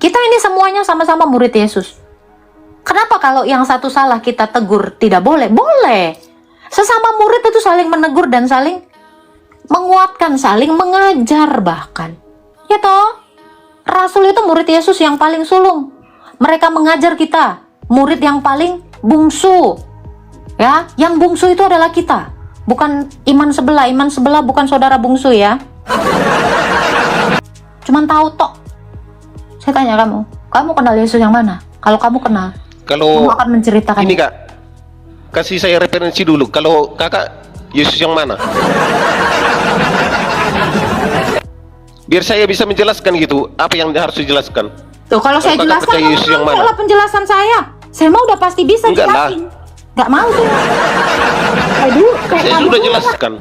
Kita ini semuanya sama-sama murid Yesus. Kenapa kalau yang satu salah kita tegur tidak boleh? Boleh. Sesama murid itu saling menegur dan saling menguatkan, saling mengajar bahkan. Ya toh? Rasul itu murid Yesus yang paling sulung. Mereka mengajar kita, murid yang paling bungsu. Ya, yang bungsu itu adalah kita. Bukan iman sebelah. Iman sebelah bukan saudara bungsu ya. Cuman tahu tok. Saya tanya kamu kenal Yesus yang mana? Kalau kamu kenal, Kalau kamu akan menceritakan. ini Kak, kasih saya referensi dulu. Kalau Kakak Yesus yang mana? Biar saya bisa menjelaskan gitu, apa yang harus dijelaskan. Tuh, kalau saya Kakak jelaskan, percaya Yesus yang mana? itulah penjelasan saya. Saya mau udah pasti bisa Enggak lah. jelasin. Enggak mau tuh. Saya sudah jelaskan.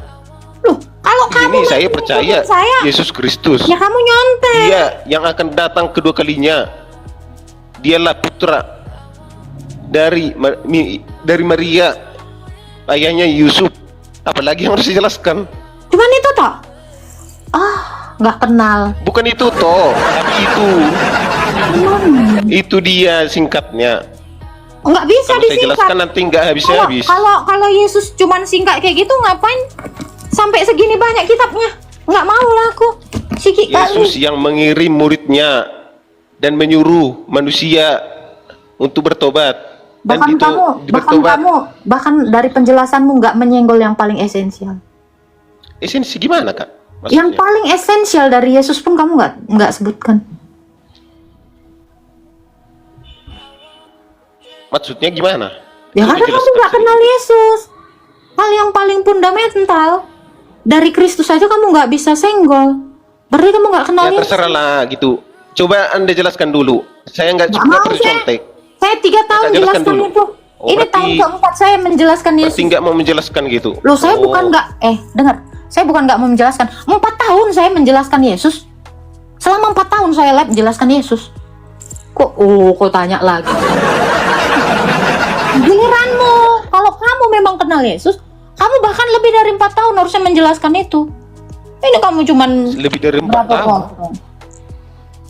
Loh, kalau kamu Ini saya percaya saya, Yesus Kristus. ya kamu nyontek. Dia yang akan datang kedua kalinya. Dialah putra dari Maria, ayahnya Yusuf. Apalagi yang harus dijelaskan? Cuman itu toh. Nggak kenal. Bukan itu toh, tapi itu dia singkatnya. Nggak bisa Kalau saya disingkat. jelaskan nanti nggak habis-habis. Kalau Yesus cuman singkat kayak gitu, ngapain sampai segini banyak kitabnya? Nggak mau lah aku. Yesus yang mengirim muridnya dan menyuruh manusia untuk bertobat. Dan bahkan dari penjelasanmu nggak menyenggol yang paling esensial. Esensi gimana Kak? Maksudnya? Yang paling esensial dari Yesus pun kamu nggak sebutkan. Maksudnya gimana? Ya karena kamu nggak kenal Yesus. Hal yang paling fundamental dari Kristus saja kamu nggak bisa senggol. Berarti kamu nggak kenal Ya Yesus. terserah lah gitu. Coba Anda jelaskan dulu. Saya nggak perlu contek. Saya 3 tahun jelaskan jelaskan dulu. itu. Oh, Ini berarti- tahun keempat saya menjelaskan Yesus. Berarti nggak mau menjelaskan gitu. Loh, saya Oh. bukan nggak, dengar. Saya bukan nggak mau menjelaskan. 4 tahun saya menjelaskan Yesus. Selama 4 tahun saya live menjelaskan Yesus. Kok tanya lagi? Giliranmu. Kalau kamu memang kenal Yesus, kamu bahkan lebih dari 4 tahun harusnya menjelaskan itu. Ini kamu cuman Lebih dari 4 berapa tahun. tahun?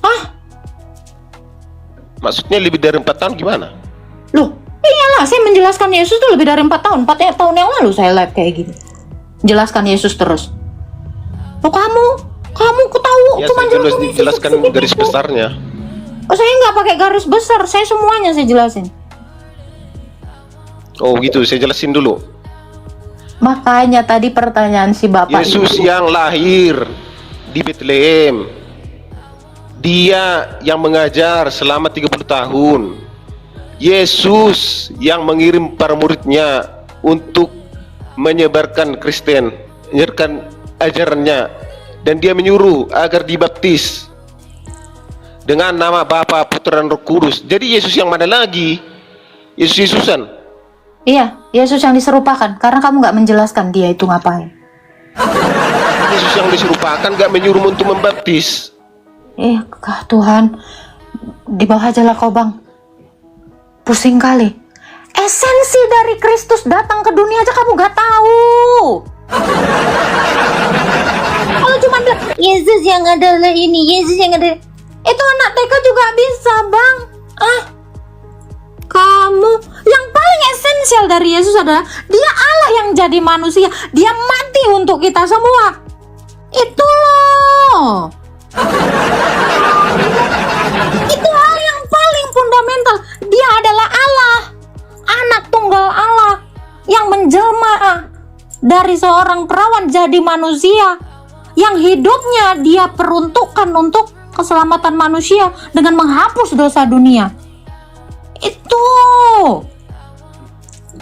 Hah? Maksudnya lebih dari 4 tahun gimana? Loh, iyalah saya menjelaskan Yesus itu lebih dari 4 tahun. 4 tahun yang lalu saya live kayak gini. Jelaskan Yesus terus. Oh kamu tahu Ya cuma saya jelaskan garis besarnya. Oh saya nggak pakai garis besar, saya semuanya saya jelasin. Oh gitu, saya jelasin dulu. Makanya tadi pertanyaan si bapak Yesus itu. yang lahir di Bethlehem. Dia yang mengajar selama 30 tahun. Yesus yang mengirim para muridnya untuk menyebarkan Kristen, menyebarkan ajarannya, dan dia menyuruh agar dibaptis dengan nama Bapa, Putra, dan Roh Kudus. Jadi Yesus yang mana lagi? Yesusan. Iya, Yesus yang diserupakan. Karena kamu nggak menjelaskan dia itu ngapain. Yesus yang diserupakan gak menyuruh untuk membaptis. Tuhan, di bawah aja lah kau bang. Pusing kali. Esensi dari Kristus datang ke dunia aja kamu gak tahu. Kalau cuma bilang Yesus yang adalah ini, Yesus yang ada, itu anak TK juga bisa bang. Kamu yang paling esensial dari Yesus adalah dia Allah yang jadi manusia. Dia mati untuk kita semua. Itu loh. Itu hal yang paling fundamental. Dia adalah Allah, anak tunggal Allah yang menjelma dari seorang perawan jadi manusia, yang hidupnya dia peruntukkan untuk keselamatan manusia dengan menghapus dosa dunia. Itu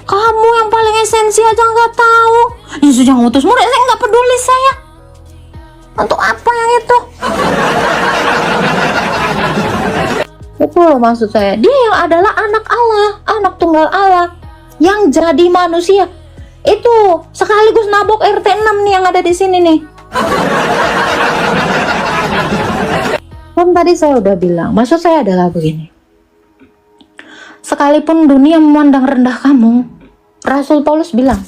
kamu yang paling esensi aja nggak tahu. Yesus yang utus murid, saya nggak peduli saya. Untuk apa yang itu? Itu loh maksud saya. Dia yang adalah anak Allah, anak tunggal Allah yang jadi manusia. Itu sekaligus nabok RT 6 nih yang ada di sini nih. Kan tadi saya udah bilang, maksud saya adalah begini. Sekalipun dunia memandang rendah kamu, Rasul Paulus bilang,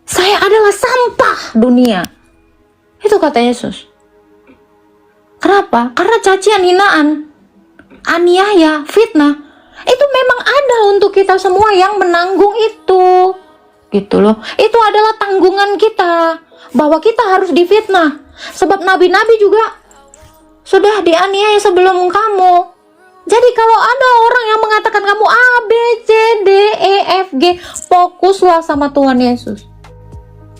saya adalah sampah dunia. Itu kata Yesus. Kenapa? Karena cacian, hinaan. aniaya, fitnah, itu memang ada untuk kita semua yang menanggung itu. Gitu loh. Itu adalah tanggungan kita bahwa kita harus difitnah. Sebab nabi-nabi juga sudah dianiaya sebelum kamu. Jadi kalau ada orang yang mengatakan kamu A, B, C, D, E, F, G, fokuslah sama Tuhan Yesus.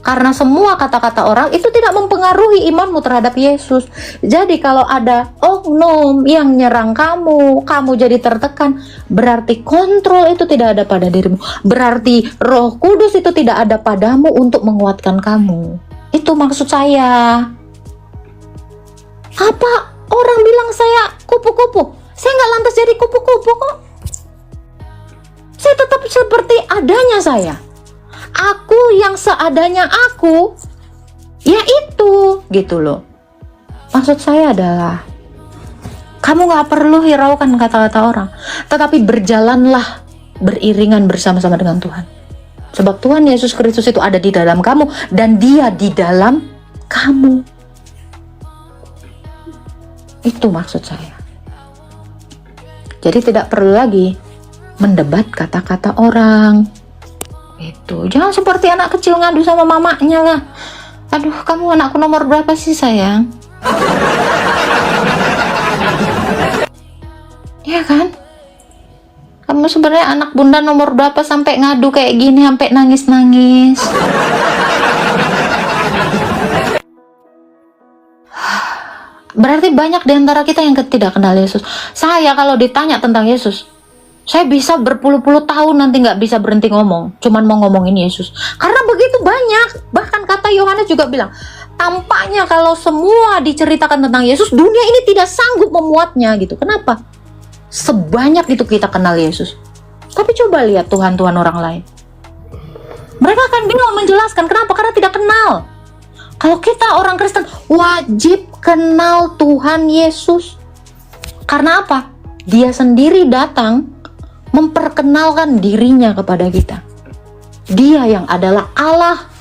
Karena semua kata-kata orang itu tidak mempengaruhi imanmu terhadap Yesus. Jadi kalau ada oknum yang nyerang kamu, kamu jadi tertekan, berarti kontrol itu tidak ada pada dirimu. Berarti Roh Kudus itu tidak ada padamu untuk menguatkan kamu. Itu maksud saya. Apa orang bilang saya kupu-kupu? Saya nggak lantas jadi kupu-kupu kok. Saya tetap seperti adanya saya. Aku yang seadanya aku, ya itu, gitu loh. Maksud saya adalah, kamu gak perlu hiraukan kata-kata orang, tetapi berjalanlah beriringan bersama-sama dengan Tuhan. Sebab Tuhan Yesus Kristus itu ada di dalam kamu, dan Dia di dalam kamu. Itu maksud saya. Jadi tidak perlu lagi mendebat kata-kata orang. Itu jangan seperti anak kecil ngadu sama mamanya lah. Aduh, kamu anakku nomor berapa sih sayang? Ya kan? Kamu sebenarnya anak bunda nomor berapa sampai ngadu kayak gini, sampai nangis-nangis? Berarti banyak di antara kita yang tidak kenal Yesus. Saya kalau ditanya tentang Yesus, saya bisa berpuluh-puluh tahun nanti nggak bisa berhenti ngomong, cuman mau ngomongin Yesus. Karena begitu banyak, bahkan kata Yohanes juga bilang, tampaknya kalau semua diceritakan tentang Yesus, dunia ini tidak sanggup memuatnya gitu. Kenapa? Sebanyak itu kita kenal Yesus. Tapi coba lihat Tuhan-Tuhan orang lain. Mereka akan bingung menjelaskan kenapa, karena tidak kenal. Kalau kita orang Kristen, wajib kenal Tuhan Yesus. Karena apa? Dia sendiri datang memperkenalkan dirinya kepada kita. Dia yang adalah Allah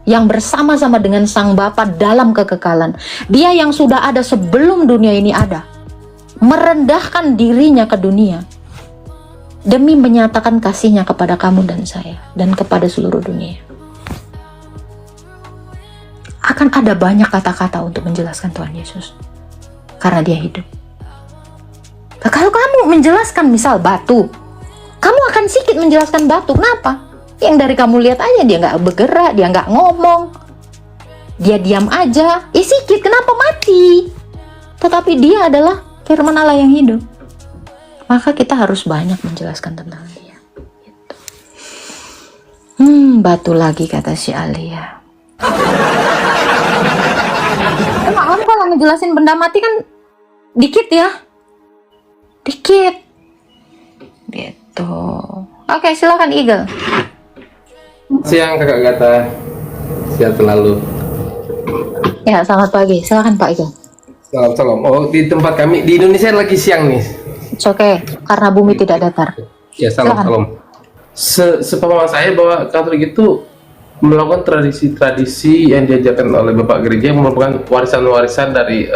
yang bersama-sama dengan Sang Bapa dalam kekekalan. Dia yang sudah ada sebelum dunia ini ada, merendahkan dirinya ke dunia demi menyatakan kasihnya kepada kamu dan saya dan kepada seluruh dunia. Akan ada banyak kata-kata untuk menjelaskan Tuhan Yesus karena Dia hidup. Nah, kalau kamu menjelaskan misal batu, kamu akan sedikit menjelaskan batu. Kenapa? Yang dari kamu lihat aja dia nggak bergerak, dia nggak ngomong, dia diam aja. Sedikit, kenapa mati? Tetapi dia adalah firman Allah yang hidup. Maka kita harus banyak menjelaskan tentang Dia. Gitu. Batu lagi kata si Alia. Kamu kalau ngejelasin benda mati kan dikit ya. Dikit gitu. Oke, silakan Eagle. Siang Kakak Gata, sehat selalu. Ya, selamat pagi. Silakan Pak Eagle. Salam. Oh, di tempat kami di Indonesia lagi siang nih. Oke, karena bumi tidak datar. Ya, salam. Sepemahaman saya bahwa Katolik itu melakukan tradisi-tradisi yang diajarkan oleh Bapak Gereja, merupakan warisan-warisan dari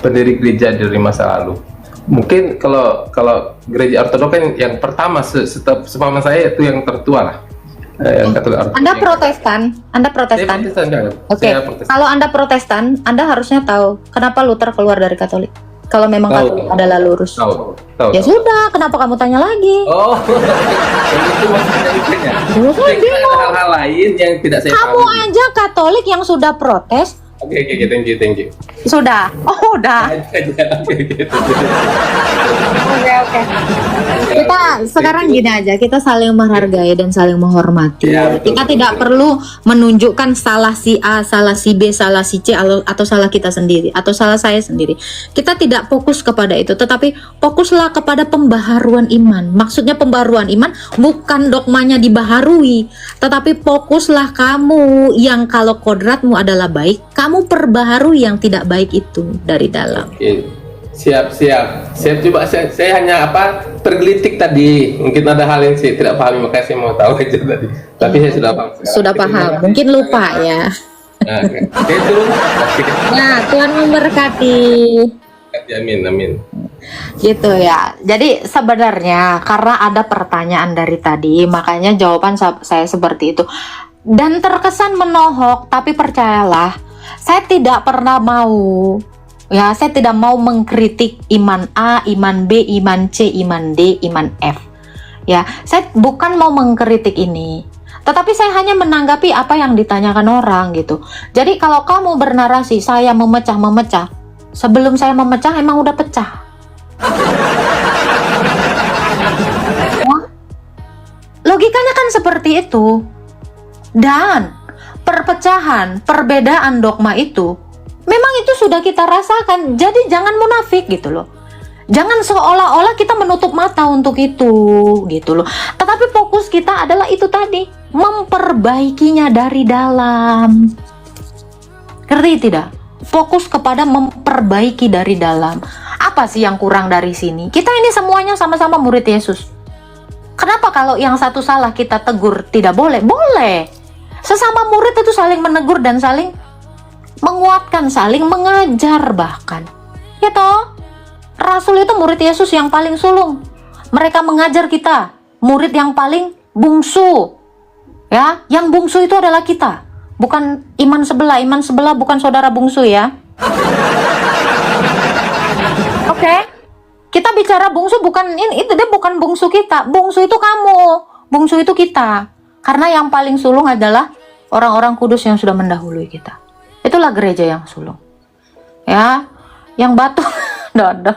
pendiri gereja dari masa lalu. Mungkin kalau gereja Ortodoks kan yang pertama, sepemahaman saya itu yang tertua lah. Yang Katolik Ortodoks. Anda Protestan? Saya Protestan kan? Oke. Kalau Anda Protestan, Anda harusnya tahu kenapa Luther keluar dari Katolik. Kalau memang Katolik adalah lurus. Tahu. Ya sudah, kenapa kamu tanya lagi? Oh, itu maksudnya ditanya. Mungkin ada hal-hal lain yang tidak saya Kamu pahami. aja Katolik yang sudah protes. Oke, thank you. Sudah. Oh, udah. Oke. Kita sekarang gini aja, kita saling menghargai dan saling menghormati. Ya, betul, Kita betul, tidak betul. perlu menunjukkan salah si A, salah si B, salah si C, atau salah kita sendiri, atau salah saya sendiri. Kita tidak fokus kepada itu, tetapi fokuslah kepada pembaharuan iman. Maksudnya pembaharuan iman bukan dogmanya dibaharui, tetapi fokuslah kamu yang kalau kodratmu adalah baik, kamu perbaharui yang tidak baik itu dari dalam. Oke. Siap. Coba saya hanya tergelitik tadi. Mungkin ada hal yang saya tidak pahami, makanya saya mau tahu aja tadi. Tapi saya sudah paham. Sudah paham, mungkin lupa ya. Nah, oke. Oke, turun. Oke. Nah, Tuhan memberkati. Amin, amin. Gitu ya. Jadi sebenarnya karena ada pertanyaan dari tadi, makanya jawaban saya seperti itu. Dan terkesan menohok, tapi percayalah, saya tidak pernah mau, ya, saya tidak mau mengkritik iman A, iman B, iman C, iman D, iman F. Ya, saya bukan mau mengkritik ini. Tetapi saya hanya menanggapi apa yang ditanyakan orang gitu. Jadi kalau kamu bernarasi saya memecah-memecah, sebelum saya memecah emang udah pecah. Wah, logikanya kan seperti itu. Dan perpecahan, perbedaan dogma itu memang itu sudah kita rasakan. Jadi jangan munafik gitu loh. Jangan seolah-olah kita menutup mata untuk itu gitu loh. Tetapi fokus kita adalah itu tadi, memperbaikinya dari dalam. Ngerti tidak? Fokus kepada memperbaiki dari dalam. Apa sih yang kurang dari sini? Kita ini semuanya sama-sama murid Yesus. Kenapa kalau yang satu salah kita tegur tidak boleh? Boleh. Sesama murid itu saling menegur dan saling menguatkan, saling mengajar bahkan. Ya toh? Rasul itu murid Yesus yang paling sulung. Mereka mengajar kita, murid yang paling bungsu. Ya, yang bungsu itu adalah kita. Bukan iman sebelah bukan saudara bungsu ya. Oke. Kita bicara bungsu bukan ini, itu dia bukan bungsu kita. Bungsu itu kamu, bungsu itu kita. Karena yang paling sulung adalah orang-orang kudus yang sudah mendahului kita. Itulah gereja yang sulung. Ya, yang batu dodo.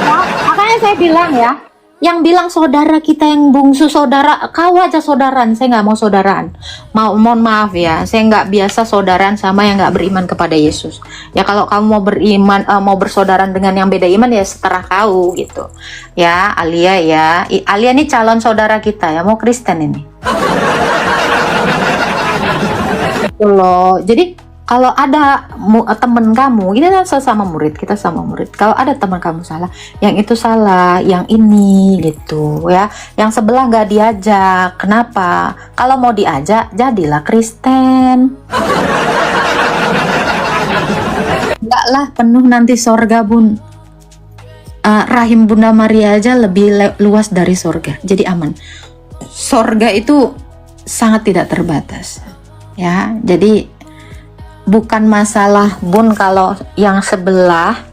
Nah, makanya saya bilang ya, yang bilang saudara kita yang bungsu, saudara, kau aja saudaraan, saya nggak mau saudaraan. Mohon maaf ya, saya nggak biasa saudaraan sama yang nggak beriman kepada Yesus. Ya kalau kamu mau beriman, mau bersaudaraan dengan yang beda iman ya seterah kau gitu. Ya, Alia ya, Alia ini calon saudara kita ya, mau Kristen ini. Gitu loh. Jadi kalau ada teman kamu, ini kan sama murid, kita sama murid. Kalau ada teman kamu salah, yang itu salah, yang ini gitu ya. Yang sebelah nggak diajak. Kenapa? Kalau mau diajak, jadilah Kristen. Enggak lah, penuh nanti sorga bun. Rahim Bunda Maria aja lebih luas dari sorga, jadi aman. Sorga itu sangat tidak terbatas, ya. Jadi bukan masalah bun kalau yang sebelah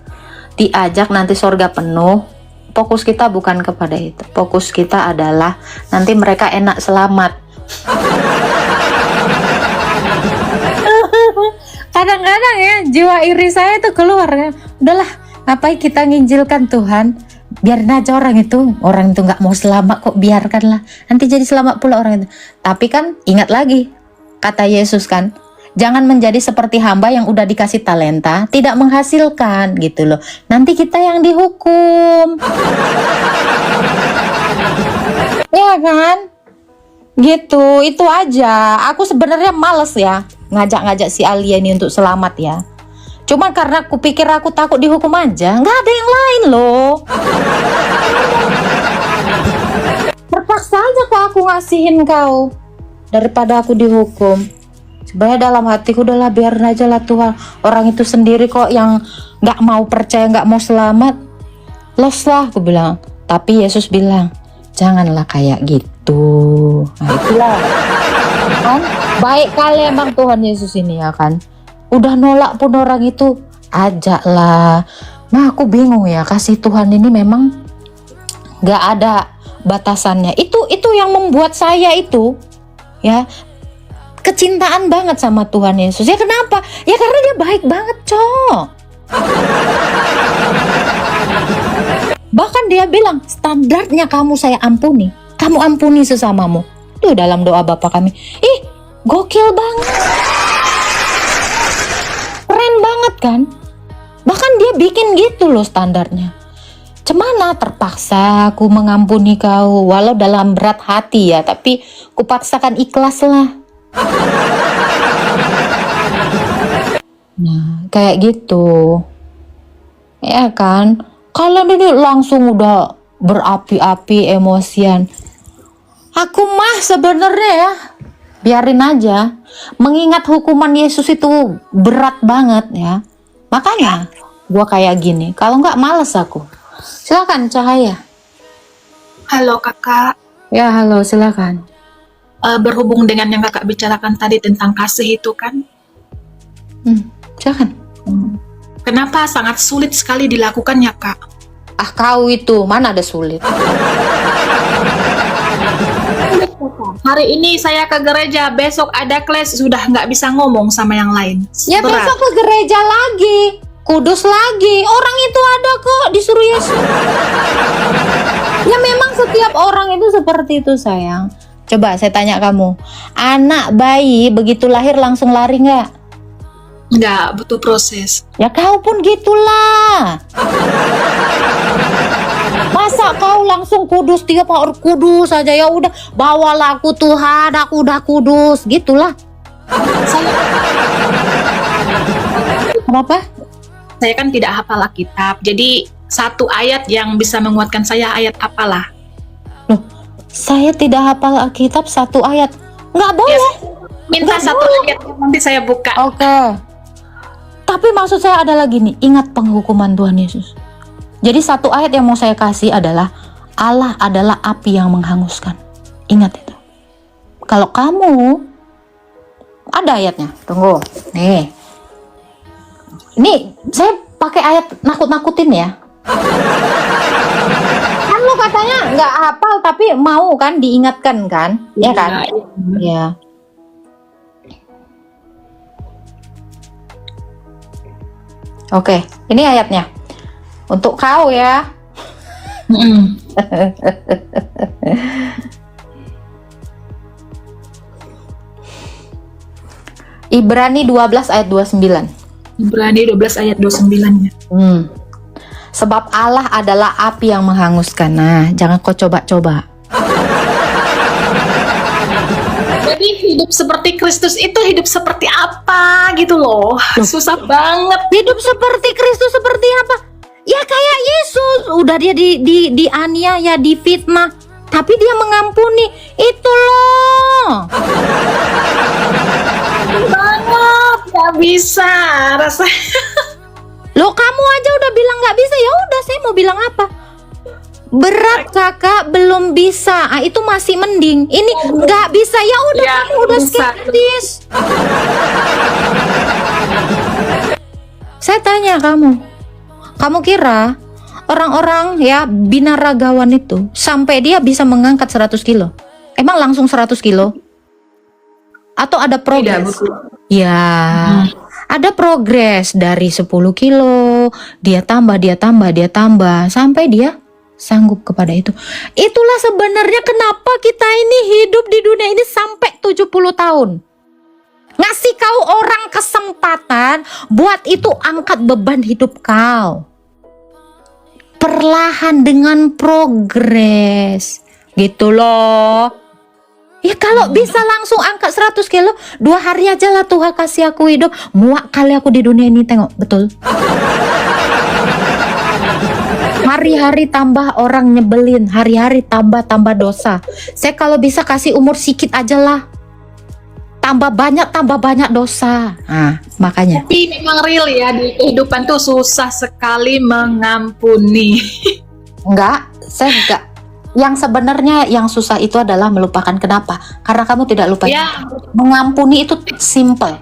diajak nanti surga penuh. Fokus kita bukan kepada itu. Fokus kita adalah nanti mereka enak selamat. Kadang-kadang ya jiwa iri saya itu keluar ya. Udahlah, ngapain kita nginjilkan Tuhan? Biarin aja orang itu nggak mau selamat kok, biarkanlah. Nanti jadi selamat pula orang itu. Tapi kan ingat lagi kata Yesus kan, jangan menjadi seperti hamba yang udah dikasih talenta, tidak menghasilkan gitu loh. Nanti kita yang dihukum. Ya kan? Gitu, itu aja. Aku sebenarnya males ya ngajak-ngajak si Alia ini untuk selamat ya. Cuman karena aku pikir aku takut dihukum aja. Nggak ada yang lain loh. Terpaksa aja kok aku ngasihin kau daripada aku dihukum. Sebenarnya dalam hatiku udahlah biarin aja lah Tuhan, orang itu sendiri kok yang nggak mau percaya, nggak mau selamat, los lah aku bilang. Tapi Yesus bilang janganlah kayak gitu. Nah itulah kan baik kali emang Tuhan Yesus ini ya kan. Udah nolak pun orang itu ajaklah. Nah aku bingung ya, kasih Tuhan ini memang nggak ada batasannya. Itu yang membuat saya itu ya kecintaan banget sama Tuhan Yesus. Ya kenapa? Ya karena dia baik banget, Cok. Bahkan dia bilang, standarnya kamu saya ampuni. Kamu ampuni sesamamu. Itu dalam doa Bapa kami. Ih, gokil banget. Keren banget kan? Bahkan dia bikin gitu loh standarnya. Cemana terpaksa aku mengampuni kau. Walau dalam berat hati ya. Tapi kupaksakan ikhlas lah. Nah kayak gitu ya kan. Kalian ini langsung udah berapi-api, emosian. Aku mah sebenarnya ya biarin aja. Mengingat hukuman Yesus itu berat banget ya. Makanya gua kayak gini. Kalau nggak males aku. Silakan Cahaya. Halo kakak. Ya halo silakan. Berhubung dengan yang kakak bicarakan tadi tentang kasih itu kan, Silakan. kenapa sangat sulit sekali dilakukannya kak? Ah kau itu mana ada sulit. Hari ini saya ke gereja, besok ada kelas, sudah nggak bisa ngomong sama yang lain. Ya Berat. besok ke gereja lagi, kudus lagi. Orang itu ada kok disuruh Yesus. Ya memang setiap orang itu seperti itu sayang. Coba saya tanya kamu, anak bayi begitu lahir langsung lari nggak? Nggak, butuh proses. Ya kau pun gitulah. Masa kau langsung kudus, tiap hari kudus saja, ya udah bawalah aku Tuhan, aku udah kudus, gitulah. Kenapa? Saya kan tidak hafal Alkitab, jadi satu ayat yang bisa menguatkan saya ayat apalah. Loh, saya tidak hafal Alkitab satu ayat. Nggak boleh. Minta Nggak satu boleh. ayat, nanti saya buka. Oke. Tapi maksud saya adalah gini, ingat penghukuman Tuhan Yesus. Jadi satu ayat yang mau saya kasih adalah Allah adalah api yang menghanguskan. Ingat itu. Kalau kamu ada ayatnya, tunggu. Nih. Ini saya pakai ayat nakut-nakutin ya. Kan lu katanya nggak hafal tapi mau kan diingatkan kan? Ya kan? Ya. Oke, ini ayatnya. Untuk kau ya. Ibrani 12 ayat 29. Ibrani 12 ayat 29-nya. Sebab Allah adalah api yang menghanguskan. Nah, jangan kau coba-coba. Jadi hidup seperti Kristus itu hidup seperti apa gitu loh. Susah banget. Hidup seperti Kristus seperti apa? Ya kayak Yesus. Udah dia dianiaya, difitnah, tapi dia mengampuni. Itu loh. Banget, gak bisa rasanya. Loh kamu aja udah bilang nggak bisa, ya udah saya mau bilang apa? Berat kakak belum bisa, itu masih mending. Ini nggak bisa, ya udah Ya, kamu udah bisa. skeptis. Saya tanya kamu kira orang-orang ya binaragawan itu sampai dia bisa mengangkat 100 kilo? Emang langsung 100 kilo? Atau ada progres? betul. Ya, ada progres dari 10 kilo, dia tambah, sampai dia sanggup kepada itu. Itulah sebenarnya kenapa kita ini hidup di dunia ini sampai 70 tahun. Ngasih kau orang kesempatan buat itu angkat beban hidup kau. Perlahan dengan progres. Gitu loh. Ya kalau bisa langsung angkat 100 kilo, 2 hari aja lah Tuhan kasih aku hidup. Muak kali aku di dunia ini, tengok, betul. Hari-hari tambah orang nyebelin, hari-hari tambah dosa. Saya kalau bisa kasih umur sedikit aja lah. Tambah banyak dosa. Nah, makanya. Tapi memang real ya, di kehidupan tuh susah sekali mengampuni. Saya enggak. Yang sebenarnya yang susah itu adalah melupakan. Kenapa? Karena kamu tidak lupa. Ya. Mengampuni itu simple.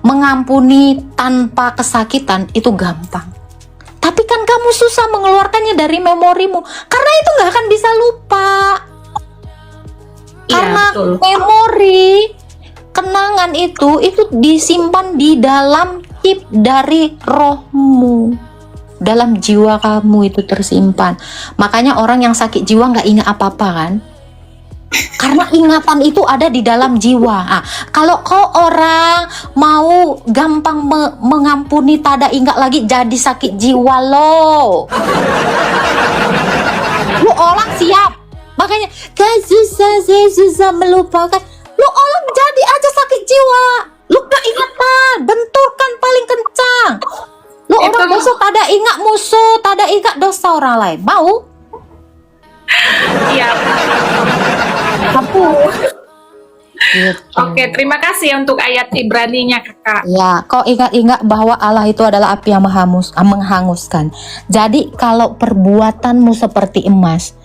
Mengampuni tanpa kesakitan itu gampang. Tapi kan kamu susah mengeluarkannya dari memorimu. Karena itu nggak akan bisa lupa. Iya, Karena betul. memori, kenangan itu disimpan di dalam chip dari rohmu. Dalam jiwa kamu itu tersimpan. Makanya orang yang sakit jiwa nggak ingat apa-apa kan? Karena ingatan itu ada di dalam jiwa. Nah, kalau kau orang mau gampang mengampuni, tak ada ingat lagi, jadi sakit jiwa lo. Lu orang siap. Makanya saya susah melupakan. Lu orang jadi aja sakit jiwa. Lu keingatan, benturkan paling kencang. Lu orang besok tak ada ingat musuh, tak ada ingat dosa orang lain. Mau? Iya. Gitu. Oke, terima kasih untuk ayat Ibrani-nya kakak. Ya, kau ingat-ingat bahwa Allah itu adalah api yang menghanguskan. Jadi kalau perbuatanmu seperti emas,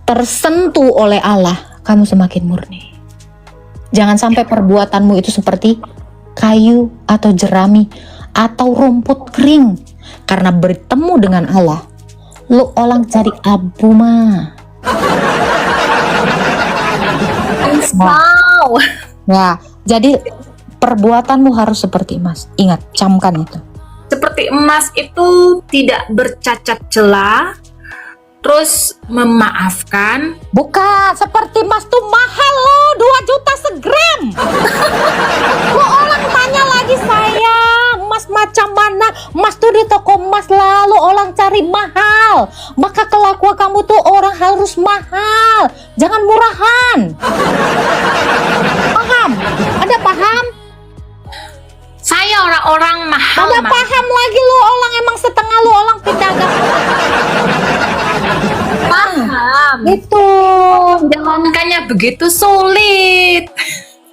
tersentuh oleh Allah, kamu semakin murni. Jangan sampai perbuatanmu itu seperti kayu atau jerami atau rumput kering. Karena bertemu dengan Allah, lu orang cari abu mah. Wow. Ya, jadi perbuatanmu harus seperti emas. Ingat, camkan itu. Seperti emas itu tidak bercacat celah, terus memaafkan. Bukan, seperti emas tuh mahal loh, 2 juta segram. Lo orang tanya lagi saya, emas macam mana? Emas tuh di toko emas lalu orang cari mahal. Maka kelakuan kamu tuh orang harus mahal, jangan murahan. Paham? Ada paham? Saya orang-orang mahal. Ada paham lagi lo orang emang setengah lo orang pedagang. Paham. Itu. Menjalankannya begitu sulit.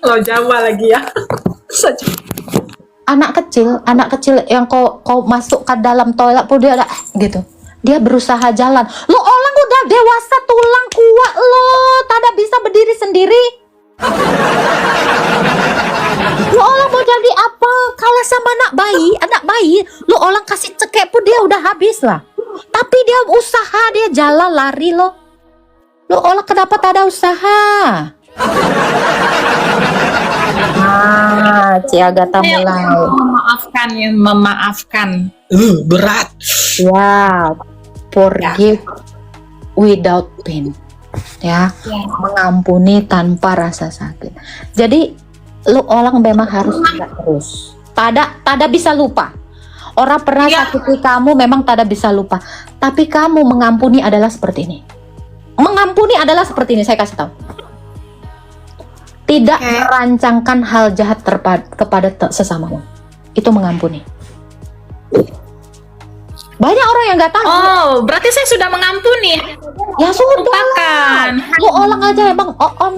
Lo Jawa lagi ya. Anak kecil yang kau masuk ke dalam toilet pun dia ada gitu. Dia berusaha jalan. Lo orang udah dewasa, tulang kuat lo, tidak bisa berdiri sendiri. Lo orang mau jadi apa? Kalah sama anak bayi, lo orang kasih cekek pun dia udah habis lah. Tapi dia usaha, dia jalan lari lo. Lo orang kenapa tak ada usaha? Ci Agatha mulai. Memaafkan. Berat. Ya, forgive without pain. Ya, mengampuni tanpa rasa sakit. Jadi, lu orang memang harus ingat terus. Tada bisa lupa. Orang pernah sakiti kamu memang tada bisa lupa. Tapi kamu mengampuni adalah seperti ini. Mengampuni adalah seperti ini, saya kasih tahu. Tidak merancangkan hal jahat kepada sesamamu. Itu mengampuni. Banyak orang yang nggak tahu. Oh, berarti saya sudah mengampuni. Ya sudah. Lupakan. Lu orang aja emang on.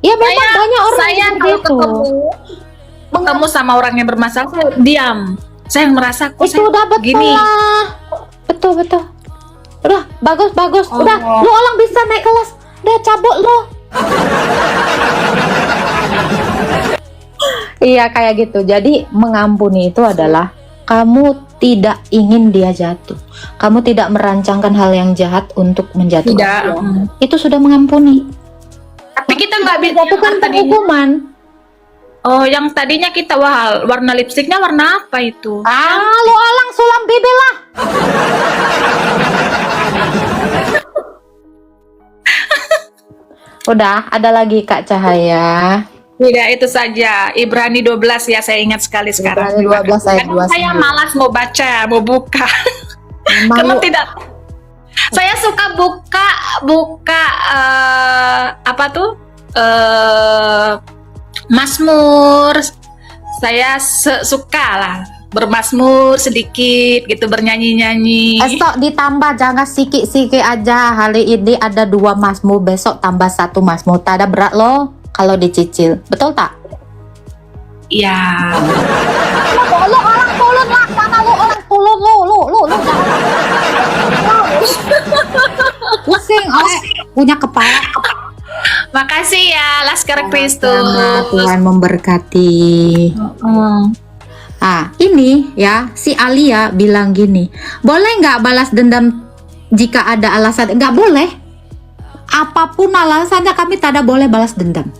Ya memang banyak orang Saya yang kalau gitu. ketemu sama orang yang bermasalah, saya diam. Saya merasa kok Itu udah betul gini. lah. Betul. Udah bagus. Oh. Udah, lu orang bisa naik kelas. Udah cabut lo. Iya kayak gitu. Jadi mengampuni itu adalah kamu tidak ingin dia jatuh. Kamu tidak merancangkan hal yang jahat untuk menjatuhkan Tidak. dia. Itu sudah mengampuni. Tapi kita nggak bisa Menjatuhkan penghukuman. Oh, yang tadinya kita warna lipstiknya warna apa itu? Lu alang sulam bebe lah. Udah, ada lagi Kak Cahaya. Tidak, itu saja. Ibrani 12 ya, saya ingat sekali sekarang. Ibrani 12 ayat Karena saya 29. malas mau baca, mau buka. Karena tidak. Saya suka buka apa tuh? Mazmur. Saya suka lah bermazmur sedikit gitu, bernyanyi-nyanyi. Esok ditambah, jangan sikit-sikit aja. Hari ini ada 2 mazmur, besok tambah 1 mazmur. Tak ada berat loh kalau dicicil. Betul tak? Iya. Lo orang tulun lah, sana lo orang tulun lo pusing oleh punya kepala. Makasih ya, Laskar Kristus. Sama, Tuhan memberkati. Ini ya, si Alia bilang gini, boleh nggak balas dendam jika ada alasan? Nggak boleh. Apapun alasannya kami tidak boleh balas dendam.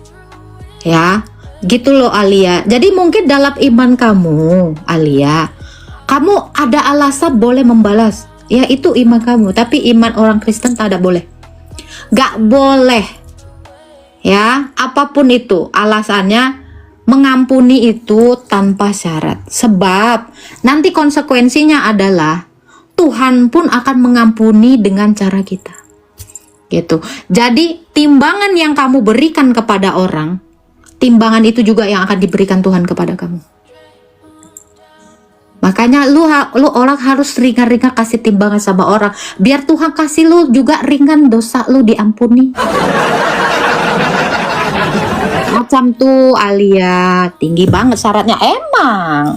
Ya, gitu loh Alia. Jadi mungkin dalam iman kamu, Alia, kamu ada alasan boleh membalas. Ya itu iman kamu. Tapi iman orang Kristen tidak boleh. Nggak boleh. Ya, apapun itu alasannya. Mengampuni itu tanpa syarat. Sebab nanti konsekuensinya adalah Tuhan pun akan mengampuni dengan cara kita. Gitu. Jadi timbangan yang kamu berikan kepada orang, timbangan itu juga yang akan diberikan Tuhan kepada kamu. Makanya lu orang harus ringan-ringan kasih timbangan sama orang, biar Tuhan kasih lu juga ringan, dosa lu diampuni. Macam tuh Alia, tinggi banget syaratnya emang.